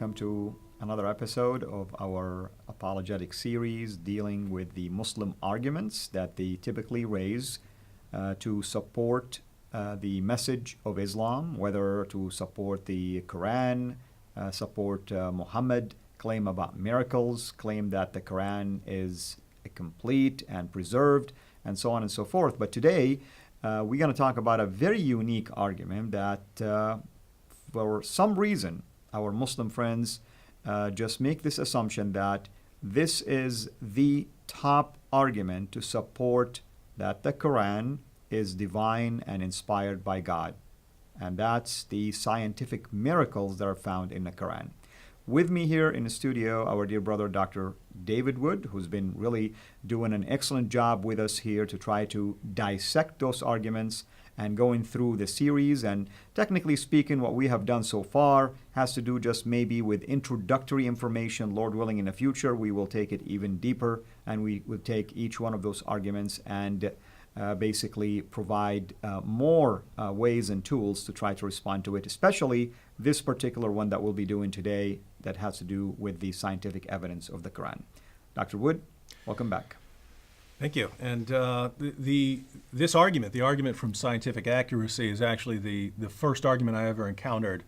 welcome to another episode of our apologetic series dealing with the Muslim arguments that they typically raise to support the message of Islam, whether to support the Quran, support Muhammad, claim about miracles, claim that the Quran is complete and preserved, and so on and so forth. But today, we're going to talk about a very unique argument that for some reason, our Muslim friends just make this assumption that this is the top argument to support that the Quran is divine and inspired by God. And that's the scientific miracles that are found in the Quran. With me here in the studio, our dear brother, Dr. David Wood, who's been really doing an excellent job with us here to try to dissect those arguments and going through the series. And technically speaking, what we have done so far has to do just maybe with introductory information. Lord willing, in the future, we will take it even deeper, and we will take each one of those arguments and basically provide more ways and tools to try to respond to it, especially this particular one that we'll be doing today that has to do with the scientific evidence of the Quran. Dr. Wood, welcome back. Thank you. And this argument, the argument from scientific accuracy, is actually the first argument I ever encountered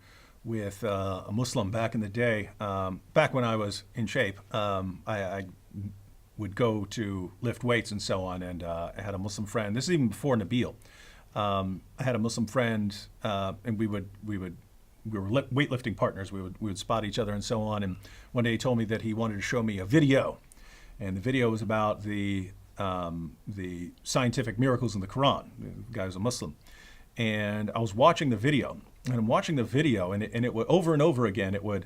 with a Muslim back in the day. Back when I was in shape, I would go to lift weights and so on, and I had a Muslim friend. This is even before Nabil. I had a Muslim friend, and we were weightlifting partners. We would spot each other and so on. And one day he told me that he wanted to show me a video, and the video was about the scientific miracles in the Quran. The guy was a Muslim, and I was watching the video, and I'm watching the video, and it would over and over again. It would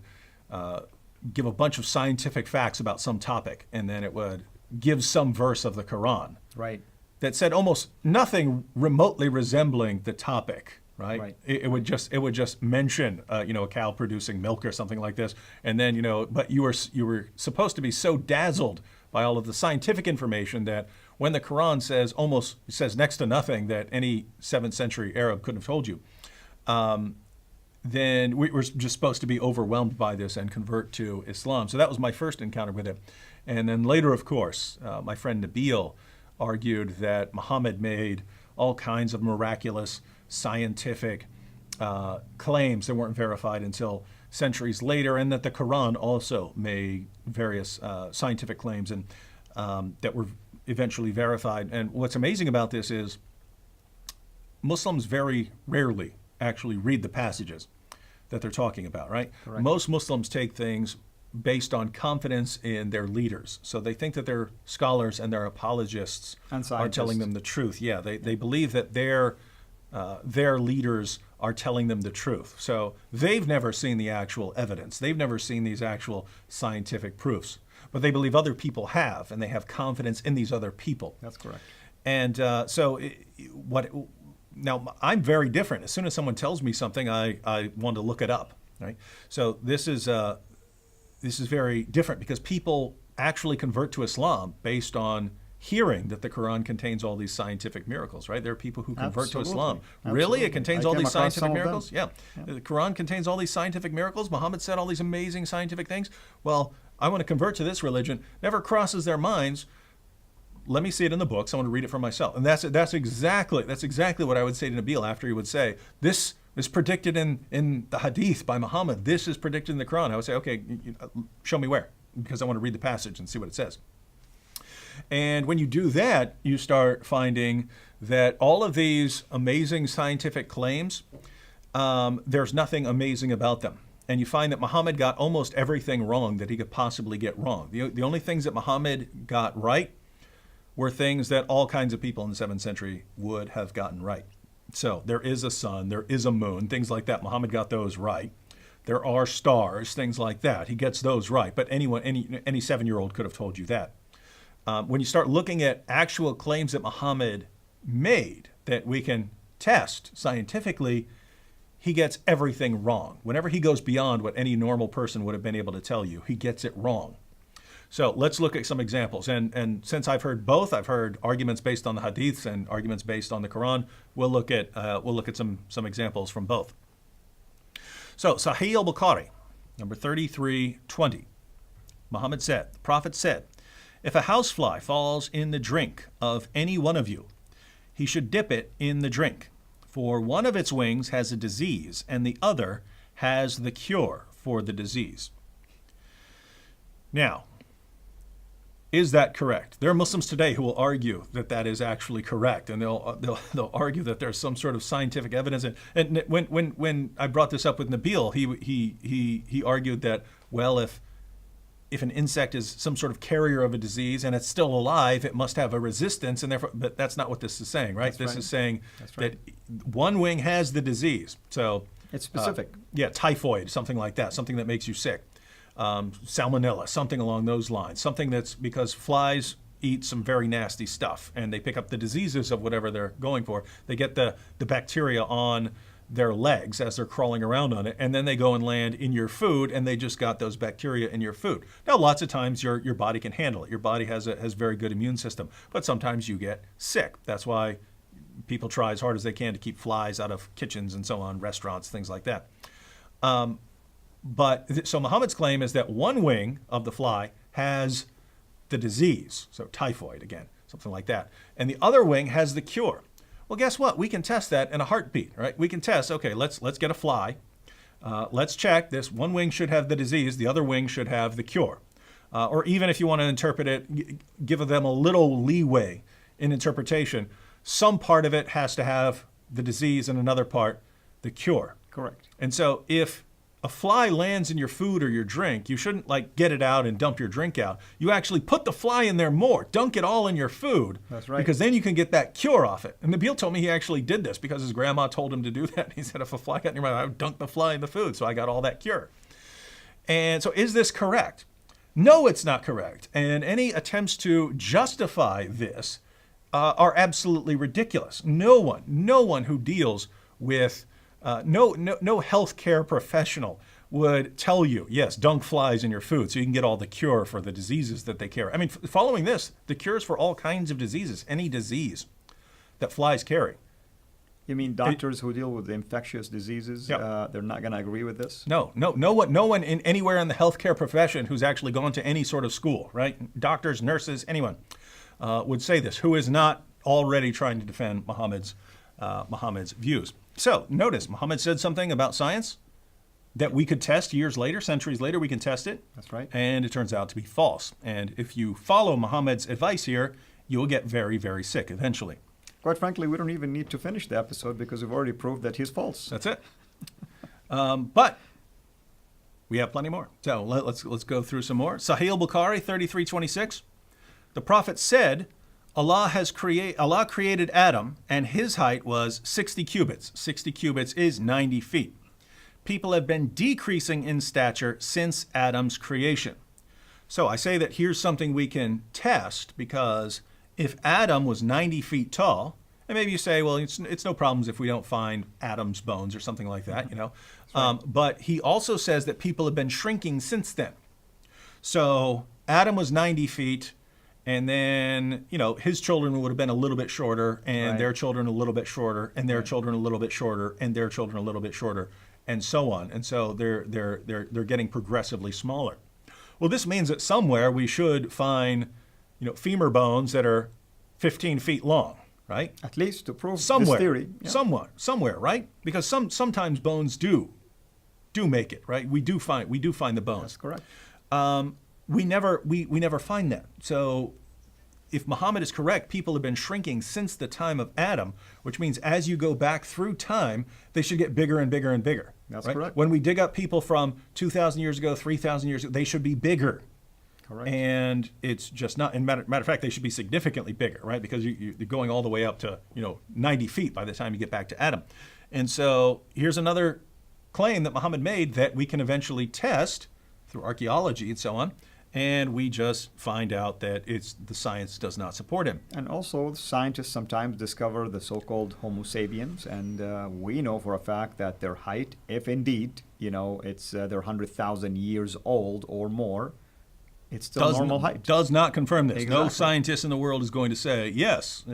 give a bunch of scientific facts about some topic, and then it would give some verse of the Quran, right, that said almost nothing remotely resembling the topic. Right. It would just mention a cow producing milk or something like this, and then but you were supposed to be so dazzled by all of the scientific information that when the Quran says next to nothing that any 7th century Arab couldn't have told you, then we were just supposed to be overwhelmed by this and convert to Islam. So that was my first encounter with it. And then later, of course, my friend Nabil argued that Muhammad made all kinds of miraculous scientific claims that weren't verified until centuries later, and that the Quran also made various scientific claims and that were eventually verified. And what's amazing about this is Muslims very rarely actually read the passages that they're talking about, right? Correct. Most Muslims take things based on confidence in their leaders. So they think that their scholars and their apologists are telling them the truth. Yeah, they believe that their leaders are telling them the truth. So they've never seen the actual evidence. They've never seen these actual scientific proofs. But they believe other people have, and they have confidence in these other people. That's correct. And now I'm very different. As soon as someone tells me something, I want to look it up, right? So this is very different because people actually convert to Islam based on hearing that the Quran contains all these scientific miracles, right? There are people who convert to Islam. Absolutely. Really? It contains all these scientific miracles? Yeah. The Quran contains all these scientific miracles. Muhammad said all these amazing scientific things. Well, I want to convert to this religion. Never crosses their minds. Let me see it in the books. I want to read it for myself. And that's exactly what I would say to Nabil after he would say, this is predicted in the hadith by Muhammad. This is predicted in the Quran. I would say, okay, show me where, because I want to read the passage and see what it says. And when you do that, you start finding that all of these amazing scientific claims, there's nothing amazing about them. And you find that Muhammad got almost everything wrong that he could possibly get wrong. The only things that Muhammad got right were things that all kinds of people in the 7th century would have gotten right. So there is a sun, there is a moon, things like that. Muhammad got those right. There are stars, things like that. He gets those right. But any 7-year-old could have told you that. When you start looking at actual claims that Muhammad made that we can test scientifically, he gets everything wrong. Whenever he goes beyond what any normal person would have been able to tell you, he gets it wrong. So let's look at some examples. And since I've heard both, I've heard arguments based on the hadiths and arguments based on the Quran. We'll look at some examples from both. So Sahih al-Bukhari Number 3320. Muhammad said, the Prophet said, if a housefly falls in the drink of any one of you, he should dip it in the drink, for one of its wings has a disease, and the other has the cure for the disease. Now, is that correct? There are Muslims today who will argue that that is actually correct, and they'll argue that there's some sort of scientific evidence. And when I brought this up with Nabil, he argued that, well, if an insect is some sort of carrier of a disease and it's still alive, it must have a resistance, and therefore, but that's not what this is saying, right? This is saying that one wing has the disease. So it's specific. Typhoid, something like that, something that makes you sick. Salmonella, something along those lines. Something that's because flies eat some very nasty stuff and they pick up the diseases of whatever they're going for. They get the bacteria on their legs as they're crawling around on it, and then they go and land in your food, and they just got those bacteria in your food. Now, lots of times your body can handle it. Your body has very good immune system, but sometimes you get sick. That's why people try as hard as they can to keep flies out of kitchens and so on, restaurants, things like that. So Muhammad's claim is that one wing of the fly has the disease, so typhoid again, something like that, and the other wing has the cure. Well, guess what? We can test that in a heartbeat, right? We can test, okay, let's get a fly. Let's check this. One wing should have the disease. The other wing should have the cure. Or even if you want to interpret it, give them a little leeway in interpretation. Some part of it has to have the disease and another part the cure. Correct. And so if a fly lands in your food or your drink, you shouldn't get it out and dump your drink out. You actually put the fly in there more, dunk it all in your food. That's right. Because then you can get that cure off it. And Nabil told me he actually did this because his grandma told him to do that. He said, if a fly got in your mouth, I would dunk the fly in the food. So I got all that cure. And so is this correct? No, it's not correct. And any attempts to justify this are absolutely ridiculous. No one who deals with no healthcare professional would tell you, yes, dunk flies in your food so you can get all the cure for the diseases that they carry. I mean, following this, the cures for all kinds of diseases, any disease that flies carry. You mean doctors who deal with infectious diseases, Yep. they're not going to agree with this? No one anywhere in the healthcare profession who's actually gone to any sort of school, right? Doctors, nurses, anyone would say this, who is not already trying to defend Muhammad's views. So notice, Muhammad said something about science that we could test years later, centuries later, we can test it. That's right. And it turns out to be false. And if you follow Muhammad's advice here, you'll get very, very sick eventually. Quite frankly, we don't even need to finish the episode because we've already proved that he's false. That's it. But we have plenty more. So let's go through some more. Sahih al-Bukhari 33:26. The Prophet said, Allah created Adam, and his height was 60 cubits. 60 cubits is 90 feet. People have been decreasing in stature since Adam's creation. So I say that here's something we can test, because if Adam was 90 feet tall, and maybe you say, well, it's no problems if we don't find Adam's bones or something like that, you know. Right. But he also says that people have been shrinking since then. So Adam was 90 feet. And then, you know, his children would have been a little bit shorter, and right. their children a little bit shorter, and their children a little bit shorter, and their children a little bit shorter, and so on. And so they're getting progressively smaller. Well, this means that somewhere we should find, you know, femur bones that are 15 feet long, right? At least to prove somewhere, this theory. Yeah. Somewhere, right? Because sometimes bones do make it, right? We do find the bones. That's correct. We never find that. So if Muhammad is correct, people have been shrinking since the time of Adam, which means as you go back through time, they should get bigger and bigger and bigger. That's right? correct. When we dig up people from 2,000 years ago, 3,000 years ago, they should be bigger. Correct. And it's just not, and matter of fact, they should be significantly bigger, right? Because you're going all the way up to, 90 feet by the time you get back to Adam. And so here's another claim that Muhammad made that we can eventually test through archaeology and so on. And we just find out that the science does not support him. And also, scientists sometimes discover the so-called Homo sapiens, and we know for a fact that their height, if indeed, it's they're 100,000 years old or more, it's still normal height. Does not confirm this. Exactly. No scientist in the world is going to say, yes,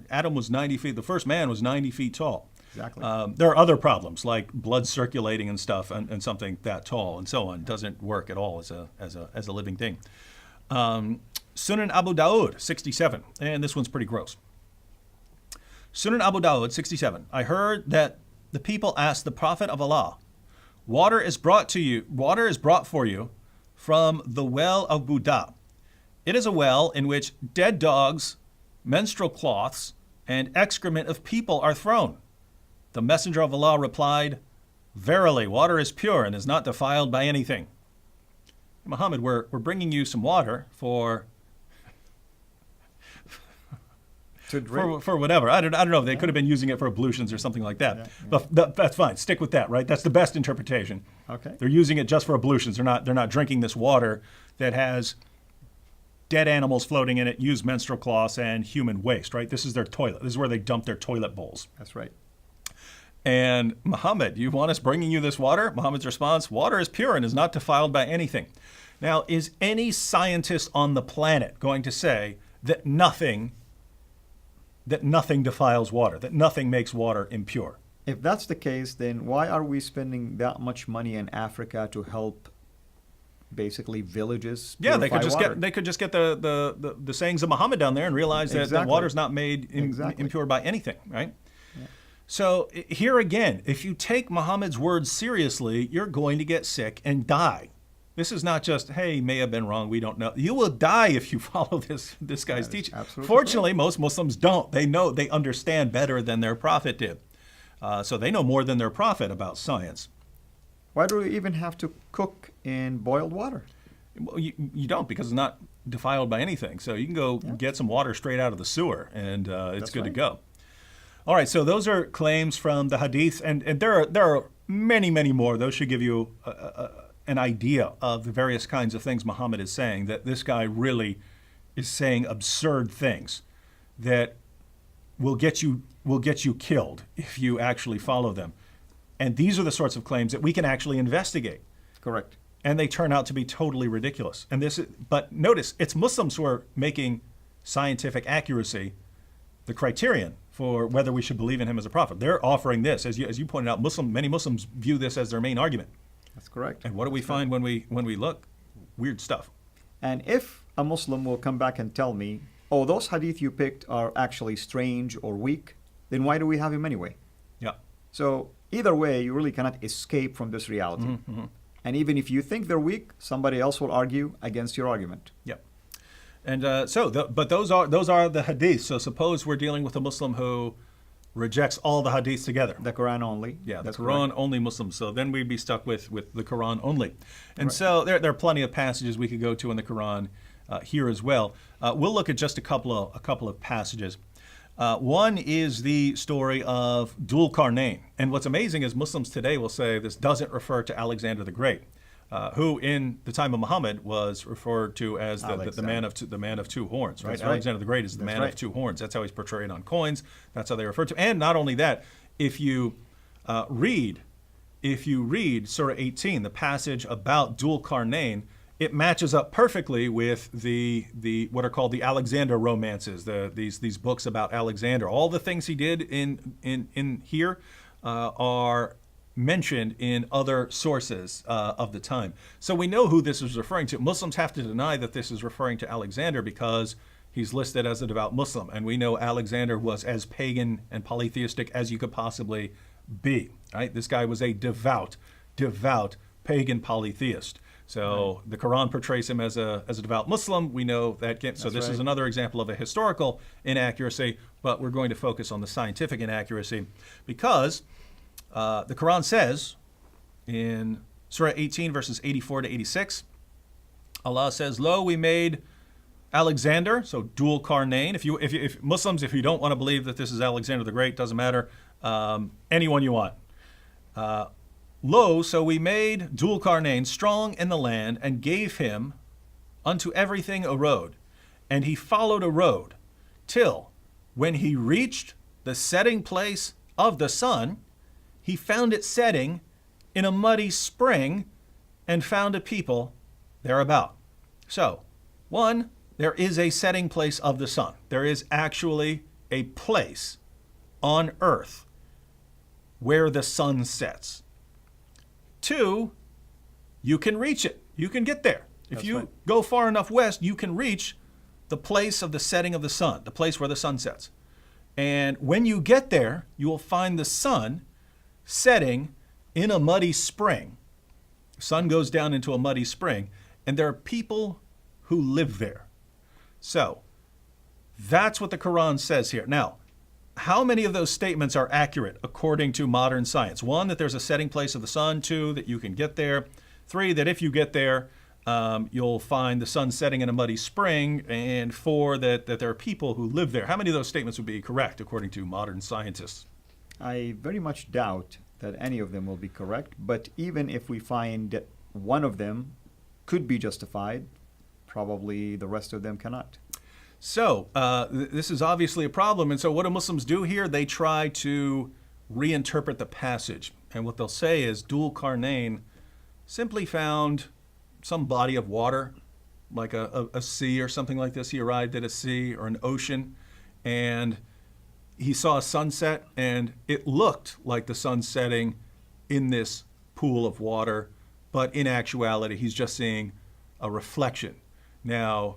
Adam was 90 feet, the first man was 90 feet tall. Exactly. There are other problems like blood circulating and stuff, and something that tall and so on doesn't work at all as a living thing. Sunan Abu Dawud, 67, and this one's pretty gross. Sunan Abu Dawud, 67. I heard that the people asked the Prophet of Allah, water is brought for you from the well of Buddha. It is a well in which dead dogs, menstrual cloths, and excrement of people are thrown. The Messenger of Allah replied, verily, water is pure and is not defiled by anything. Muhammad, we're bringing you some water for whatever. I don't know. They could have been using it for ablutions or something like that. But that's fine. Stick with that, right? That's the best interpretation. Okay. They're using it just for ablutions. They're not drinking this water that has dead animals floating in it, used menstrual cloths, and human waste, right? This is their toilet. This is where they dump their toilet bowls. That's right. And Muhammad, you want us bringing you this water? Muhammad's response, water is pure and is not defiled by anything. Now, is any scientist on the planet going to say that nothing defiles water, that nothing makes water impure? If that's the case, then why are we spending that much money in Africa to help basically villages Yeah, they purify could just water? get the sayings of Muhammad down there and realize that Exactly. water's not made Exactly. impure by anything, right? So here again, if you take Muhammad's words seriously, you're going to get sick and die. This is not just, hey, may have been wrong, we don't know. You will die if you follow this guy's That is teaching. absolutely Fortunately, most Muslims don't. They understand better than their prophet did. So they know more than their prophet about science. Why do we even have to cook in boiled water? Well, you don't, because it's not defiled by anything. So you can go get some water straight out of the sewer, and it's That's good to right. go. All right, so those are claims from the Hadith, and there are many, many more. Those should give you an idea of the various kinds of things Muhammad is saying, that this guy really is saying absurd things that will get you killed if you actually follow them. And these are the sorts of claims that we can actually investigate. Correct. And they turn out to be totally ridiculous. But notice, it's Muslims who are making scientific accuracy the criterion for whether we should believe in him as a prophet. They're offering this, as you pointed out. Many Muslims view this as their main argument. That's correct. And what do we find when we look? Weird stuff. And if a Muslim will come back and tell me, oh, those hadith you picked are actually strange or weak, then why do we have him anyway? Yeah. So either way, you really cannot escape from this reality. Mm-hmm. And even if you think they're weak, somebody else will argue against your argument. Yep. And but those are the hadiths. So suppose we're dealing with a Muslim who rejects all the hadiths together. The Quran only. Yeah, the That's Quran correct. only Muslims. So then we'd be stuck with the Quran only. And Right. so there are plenty of passages we could go to in the Quran here as well. We'll look at just a couple of passages. One is the story of Dhul Qarnayn. And what's amazing is Muslims today will say this doesn't refer to Alexander the Great, who in the time of Muhammad was referred to as the man of two horns, right? That's right. Alexander the Great is the That's man right. of two horns. That's how he's portrayed on coins. That's how they refer to him. And not only that, if you read Surah 18, the passage about Dhul Qarnayn, it matches up perfectly with the what are called the Alexander romances, these books about Alexander. All the things he did in here are mentioned in other sources of the time. So we know who this is referring to. Muslims have to deny that this is referring to Alexander because he's listed as a devout Muslim, and we know Alexander was as pagan and polytheistic as you could possibly be. Right? This guy was a devout pagan polytheist. So the Quran portrays him as a devout Muslim. We know that. So this is another example of a historical inaccuracy, but we're going to focus on the scientific inaccuracy because the Quran says in Surah 18, verses 84 to 86, Allah says, "Lo, we made Alexander," so Dhul Qarnayn. If Muslims, if you don't want to believe that this is Alexander the Great, doesn't matter. Anyone you want. Lo, so we made Dhul Qarnayn strong in the land and gave him unto everything a road. And he followed a road till when he reached the setting place of the sun, he found it setting in a muddy spring and found a people thereabout. So, one, there is a setting place of the sun. There is actually a place on earth where the sun sets. 2, you can reach it. You can get there. If That's you right. go far enough west, you can reach the place of the setting of the sun, the place where the sun sets. And when you get there, you will find the sun setting in a muddy spring. The sun goes down into a muddy spring, and there are people who live there. So, that's what the Quran says here. Now, how many of those statements are accurate according to modern science? 1, that there's a setting place of the sun. 2, that you can get there. 3, that if you get there, you'll find the sun setting in a muddy spring. And 4, that there are people who live there. How many of those statements would be correct according to modern scientists? I very much doubt that any of them will be correct, but even if we find that one of them could be justified, probably the rest of them cannot. So, this is obviously a problem. And so what do Muslims do here? They try to reinterpret the passage. And what they'll say is Dhul Qarnayn simply found some body of water, like a sea or something like this. He arrived at a sea or an ocean, and he saw a sunset, and it looked like the sun setting in this pool of water. But in actuality, he's just seeing a reflection. Now,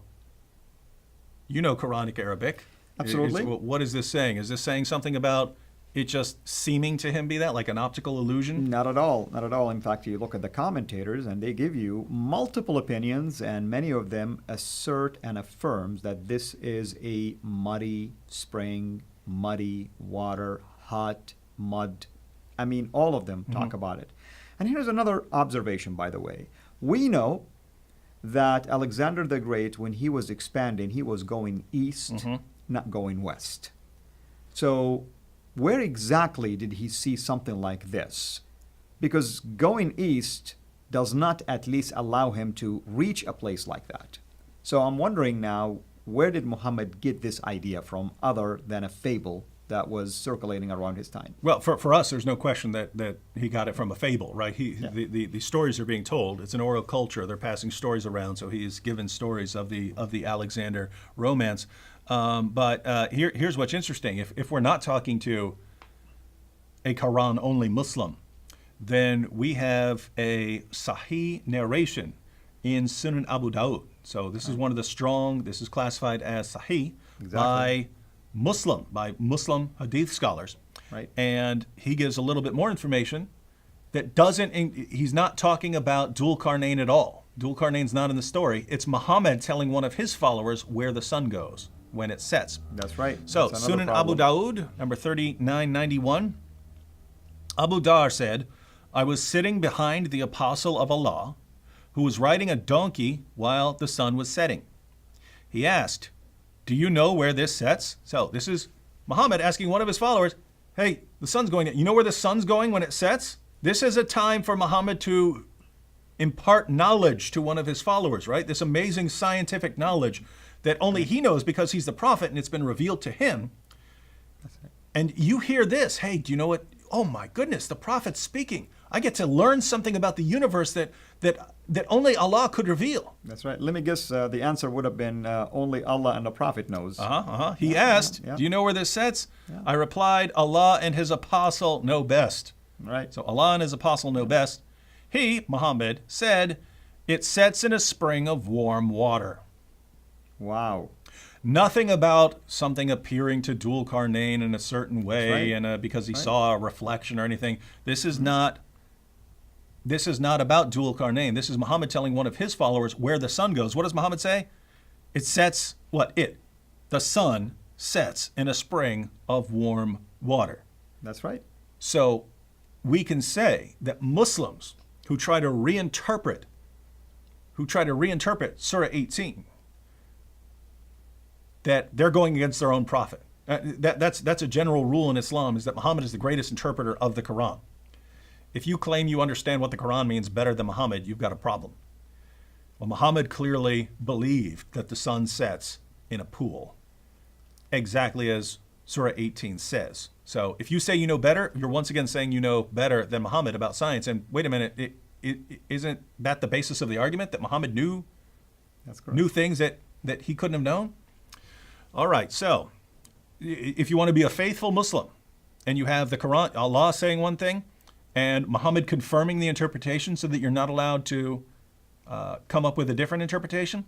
you know Quranic Arabic. Absolutely. What is this saying? Is this saying something about it just seeming to him be that, like an optical illusion? Not at all. Not at all. In fact, you look at the commentators and they give you multiple opinions, and many of them assert and affirms that this is a muddy spring, muddy water, hot mud. I mean, all of them talk about it. And here's another observation, by the way. We know that Alexander the Great, when he was expanding, he was going east, not going west. So where exactly did he see something like this? Because going east does not at least allow him to reach a place like that. So I'm wondering now, where did Muhammad get this idea from other than a fable that was circulating around his time? Well, for us, there's no question that he got it from a fable, right? The stories are being told. It's an oral culture. They're passing stories around, so he's given stories of the Alexander romance. But here's what's interesting. If we're not talking to a Quran-only Muslim, then we have a Sahih narration in Sunan Abu Dawud. So this is one of the strong, this is classified as Sahih by Muslim Hadith scholars. Right. And he gives a little bit more information that doesn't, he's not talking about Dhul Qarnayn at all. Dhul Qarnayn's not in the story. It's Muhammad telling one of his followers where the sun goes when it sets. That's right. So, That's another Sunan Abu problem. Dawud, number 3991, Abu Dar said, I was sitting behind the apostle of Allah, who was riding a donkey while the sun was setting. He asked, do you know where this sets? So this is Muhammad asking one of his followers, hey, the sun's going, you know where the sun's going when it sets? This is a time for Muhammad to impart knowledge to one of his followers, right? This amazing scientific knowledge that only he knows because he's the prophet and it's been revealed to him. That's right. And you hear this, hey, do you know what? Oh my goodness, the prophet's speaking. I get to learn something about the universe that only Allah could reveal. That's right. Let me guess, the answer would have been only Allah and the Prophet knows. He asked, yeah. do you know where this sets? Yeah. I replied, Allah and his apostle know best. Right. So Allah and his apostle know best. He, Muhammad, said, it sets in a spring of warm water. Wow. Nothing about something appearing to Dhul Qarnayn in a certain way, right. and because he Right. saw a reflection or anything. This is not about Dhul Qarnayn. This is Muhammad telling one of his followers where the sun goes. What does Muhammad say? It sets, the sun sets in a spring of warm water. That's right. So we can say that Muslims who try to reinterpret Surah 18, that they're going against their own prophet. That's a general rule in Islam, is that Muhammad is the greatest interpreter of the Quran. If you claim you understand what the Quran means better than Muhammad, you've got a problem. Well, Muhammad clearly believed that the sun sets in a pool, exactly as Surah 18 says. So if you say you know better, you're once again saying you know better than Muhammad about science. And wait a minute, isn't that the basis of the argument, that Muhammad knew That's correct. knew things that he couldn't have known? All right, so if you want to be a faithful Muslim, and you have the Quran, Allah saying one thing, and Muhammad confirming the interpretation so that you're not allowed to come up with a different interpretation,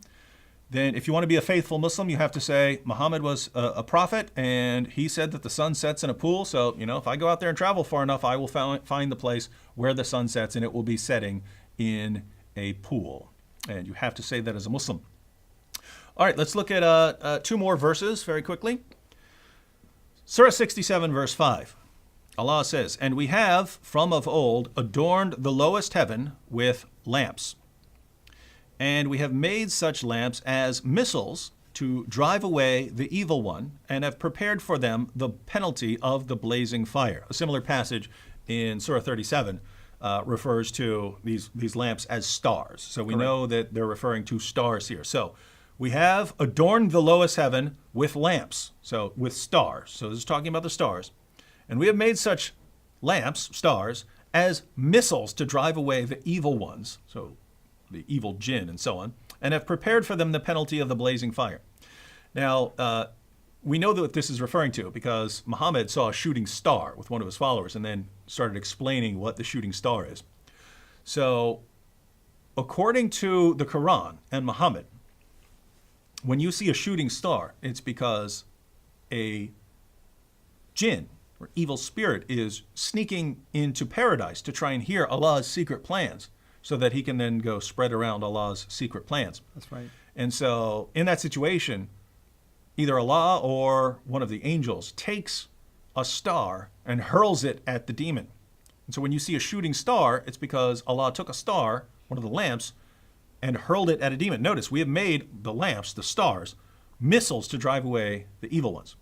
then if you want to be a faithful Muslim, you have to say Muhammad was a prophet and he said that the sun sets in a pool. So, if I go out there and travel far enough, I will find the place where the sun sets and it will be setting in a pool. And you have to say that as a Muslim. All right, let's look at two more verses very quickly. Surah 67, verse 5. Allah says, "And we have from of old adorned the lowest heaven with lamps. And we have made such lamps as missiles to drive away the evil one, and have prepared for them the penalty of the blazing fire." A similar passage in Surah 37 refers to these lamps as stars. So we know that they're referring to stars here. So we have adorned the lowest heaven with lamps, so with stars. So this is talking about the stars. And we have made such lamps, stars, as missiles to drive away the evil ones. So the evil jinn and so on, and have prepared for them the penalty of the blazing fire. Now, we know that this is referring to because Muhammad saw a shooting star with one of his followers and then started explaining what the shooting star is. So, according to the Quran and Muhammad, when you see a shooting star, it's because a jinn or evil spirit is sneaking into paradise to try and hear Allah's secret plans, so that he can then go spread around Allah's secret plans. That's right. And so in that situation, either Allah or one of the angels takes a star and hurls it at the demon. And so when you see a shooting star, it's because Allah took a star, one of the lamps, and hurled it at a demon. Notice, we have made the lamps, the stars, missiles to drive away the evil ones.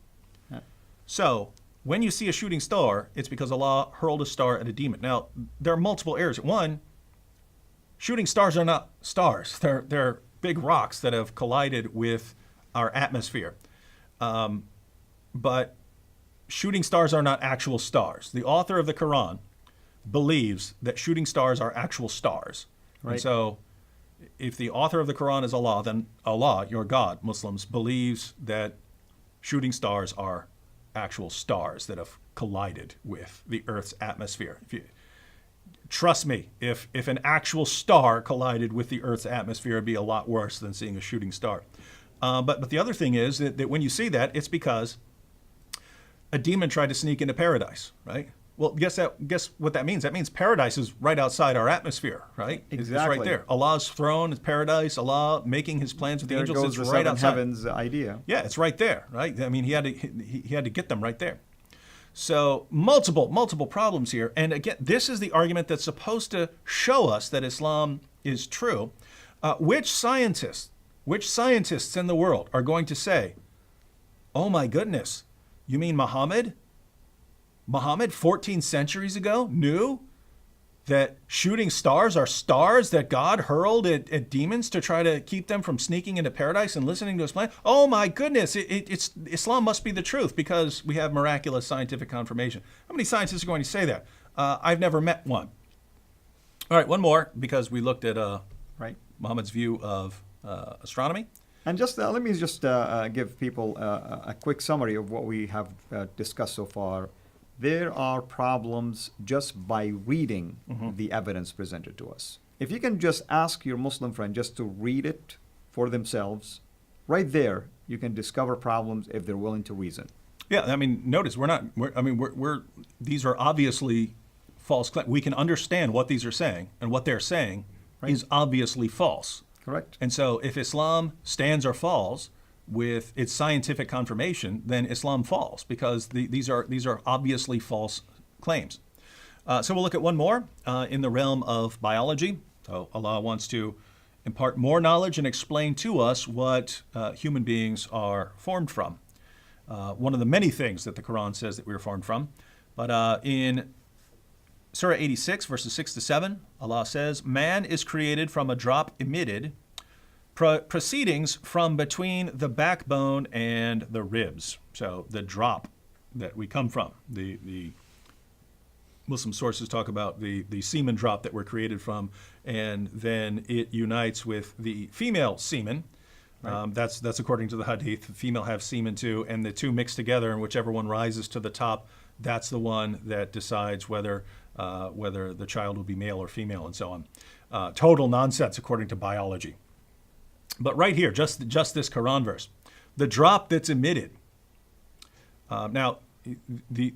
Yeah. So when you see a shooting star, it's because Allah hurled a star at a demon. Now, there are multiple errors. One, shooting stars are not stars. They're big rocks that have collided with our atmosphere. But shooting stars are not actual stars. The author of the Quran believes that shooting stars are actual stars. Right. And so if the author of the Quran is Allah, then Allah, your God, Muslims, believes that shooting stars are actual stars that have collided with the Earth's atmosphere. Trust me, if an actual star collided with the Earth's atmosphere, it'd be a lot worse than seeing a shooting star. But the other thing is that when you see that, it's because a demon tried to sneak into paradise, right? Well, guess what that means? That means paradise is right outside our atmosphere, right? It's Exactly. right there. Allah's throne is paradise. Allah making his plans with the There angels goes is the right seven outside. heavens idea. Yeah, it's right there, right? I mean, he had to get them right there. So multiple problems here. And again, this is the argument that's supposed to show us that Islam is true. Which scientists in the world are going to say, "Oh my goodness, you mean Muhammad 14 centuries ago knew that shooting stars are stars that God hurled at demons to try to keep them from sneaking into paradise and listening to his plan? Oh my goodness, it's Islam must be the truth because we have miraculous scientific confirmation." How many scientists are going to say that? I've never met one. All right, one more, because we looked at Right. Muhammad's view of astronomy. And just let me just give people a quick summary of what we have discussed so far. There are problems just by reading the evidence presented to us. If you can just ask your Muslim friend just to read it for themselves, right there you can discover problems if they're willing to reason. Yeah, I mean, notice these are obviously false claims. We can understand what these are saying, and what they're saying is obviously false. Correct. And so if Islam stands or falls with its scientific confirmation, then Islam falls, because these are obviously false claims. So we'll look at one more in the realm of biology. So Allah wants to impart more knowledge and explain to us what human beings are formed from. One of the many things that the Quran says that we are formed from. But in Surah 86, verses 6 to 7, Allah says, "Man is created from a drop emitted, proceedings from between the backbone and the ribs." So the drop that we come from. The Muslim sources talk about the semen drop that we're created from, and then it unites with the female semen. Right. That's according to the hadith. The female have semen too, and the two mix together, and whichever one rises to the top, That's the one that decides whether the child will be male or female, and so on. Total nonsense according to biology. But right here, just this Quran verse, the drop that's emitted. Now,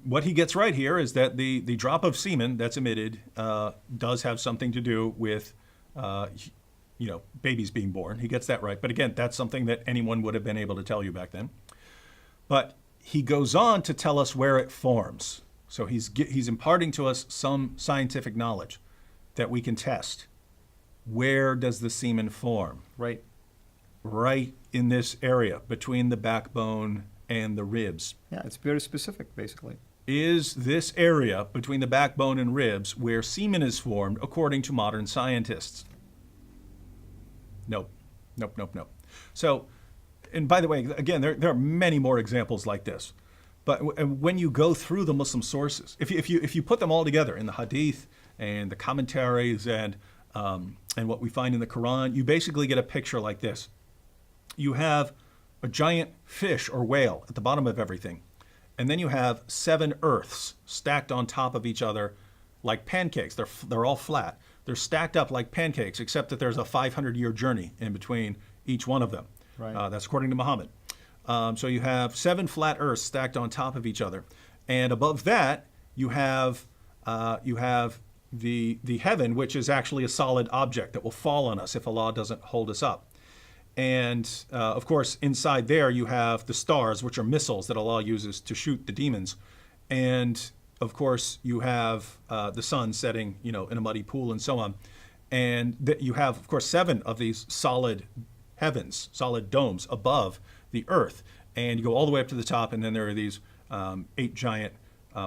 what he gets right here is that the drop of semen that's emitted does have something to do with babies being born. He gets that right. But again, that's something that anyone would have been able to tell you back then. But he goes on to tell us where it forms. So he's imparting to us some scientific knowledge that we can test. Where does the semen form? Right. Right in this area between the backbone and the ribs. Yeah, it's very specific, basically. Is this area between the backbone and ribs where semen is formed according to modern scientists? Nope. So, and by the way, again, there are many more examples like this. But when you go through the Muslim sources, if you put them all together in the Hadith and the commentaries and what we find in the Quran, you basically get a picture like this. You have a giant fish or whale at the bottom of everything, and then you have 7 earths stacked on top of each other like pancakes. They're all flat. They're stacked up like pancakes, except that there's a 500-year journey in between each one of them. Right. That's according to Muhammad. So you have 7 flat earths stacked on top of each other, and above that you have the heaven, which is actually a solid object that will fall on us if Allah doesn't hold us up. And of course, inside there you have the stars, which are missiles that Allah uses to shoot the demons. And of course, you have the sun setting, in a muddy pool and so on. And you have, of course, 7 of these solid heavens, solid domes above the earth. And you go all the way up to the top, and then there are these 8 giant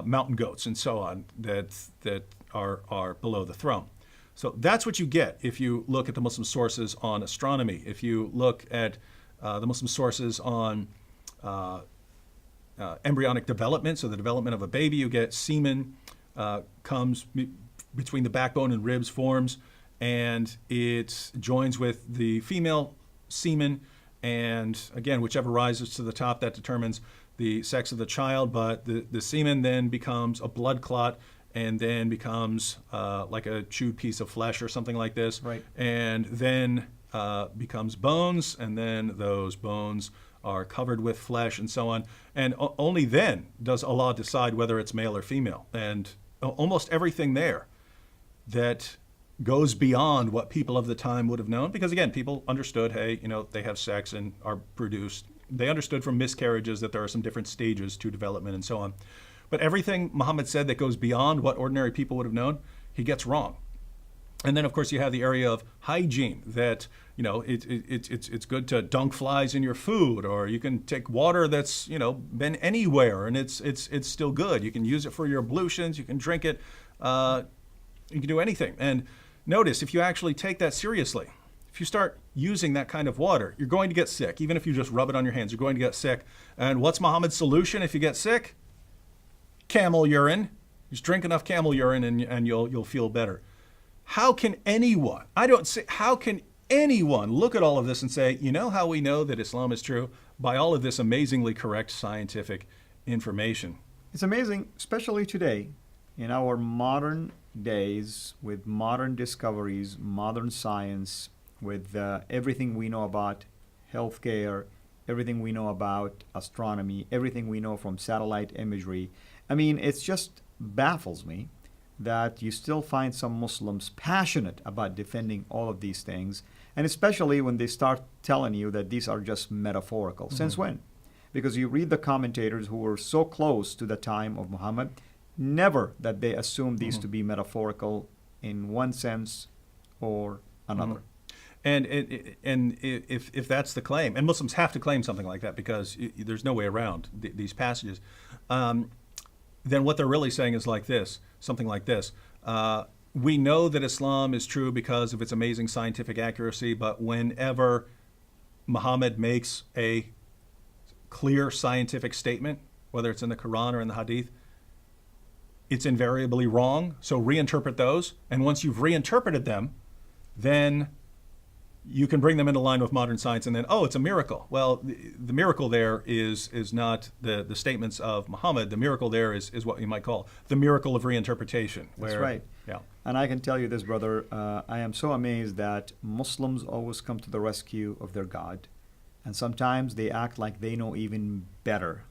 mountain goats and so on that are below the throne. So that's what you get if you look at the Muslim sources on astronomy. If you look at the Muslim sources on embryonic development, so the development of a baby, you get semen comes between the backbone and ribs, forms, and it joins with the female semen. And again, whichever rises to the top, that determines the sex of the child. But the semen then becomes a blood clot, and then becomes like a chewed piece of flesh or something like this. Right. And then becomes bones, and then those bones are covered with flesh and so on. And only then does Allah decide whether it's male or female. And almost everything there that goes beyond what people of the time would have known, because again, people understood, hey, they have sex and are produced. They understood from miscarriages that there are some different stages to development and so on. But everything Muhammad said that goes beyond what ordinary people would have known, he gets wrong. And then, of course, you have the area of hygiene, that it's good to dunk flies in your food, or you can take water that's been anywhere and it's still good. You can use it for your ablutions. You can drink it. You can do anything. And notice, if you actually take that seriously, if you start using that kind of water, you're going to get sick. Even if you just rub it on your hands, you're going to get sick. And what's Muhammad's solution if you get sick? Camel urine. Just drink enough camel urine and you'll feel better. How can anyone look at all of this and say, how we know that Islam is true? By all of this amazingly correct scientific information. It's amazing, especially today, in our modern days, with modern discoveries, modern science, with everything we know about healthcare, everything we know about astronomy, everything we know from satellite imagery. I mean, it just baffles me that you still find some Muslims passionate about defending all of these things, and especially when they start telling you that these are just metaphorical. Mm-hmm. Since when? Because you read the commentators who were so close to the time of Muhammad, never that they assumed these to be metaphorical in one sense or another. Mm-hmm. And if that's the claim, and Muslims have to claim something like that because there's no way around these passages, then what they're really saying is something like this. We know that Islam is true because of its amazing scientific accuracy, but whenever Muhammad makes a clear scientific statement, whether it's in the Quran or in the Hadith, it's invariably wrong. So reinterpret those. And once you've reinterpreted them, then you can bring them into line with modern science and then, oh, it's a miracle. Well, the miracle there is not the statements of Muhammad. The miracle there is what you might call the miracle of reinterpretation. That's right. Yeah. And I can tell you this, brother, I am so amazed that Muslims always come to the rescue of their God. And sometimes they act like they know even better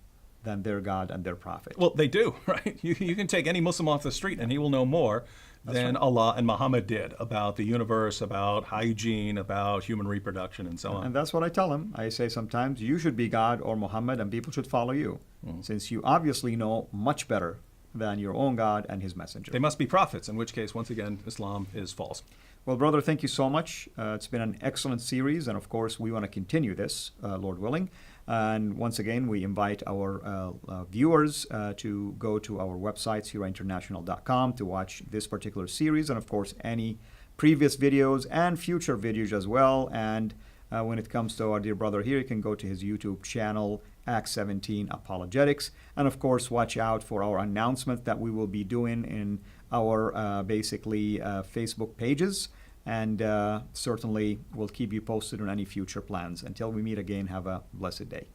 than their God and their prophet. Well, they do, right? You can take any Muslim off the street and he will know more than Allah and Muhammad did about the universe, about hygiene, about human reproduction, and so on. And that's what I tell them. I say sometimes you should be God or Muhammad and people should follow you, since you obviously know much better than your own God and his messenger. They must be prophets, in which case, once again, Islam is false. Well, brother, thank you so much. It's been an excellent series, and of course, we want to continue this, Lord willing. And once again, we invite our viewers to go to our website, sirainternational.com, to watch this particular series, and of course, any previous videos and future videos as well. And when it comes to our dear brother here, you can go to his YouTube channel, Acts 17 Apologetics. And of course, watch out for our announcement that we will be doing in our Facebook pages. And certainly we'll keep you posted on any future plans. Until we meet again, have a blessed day.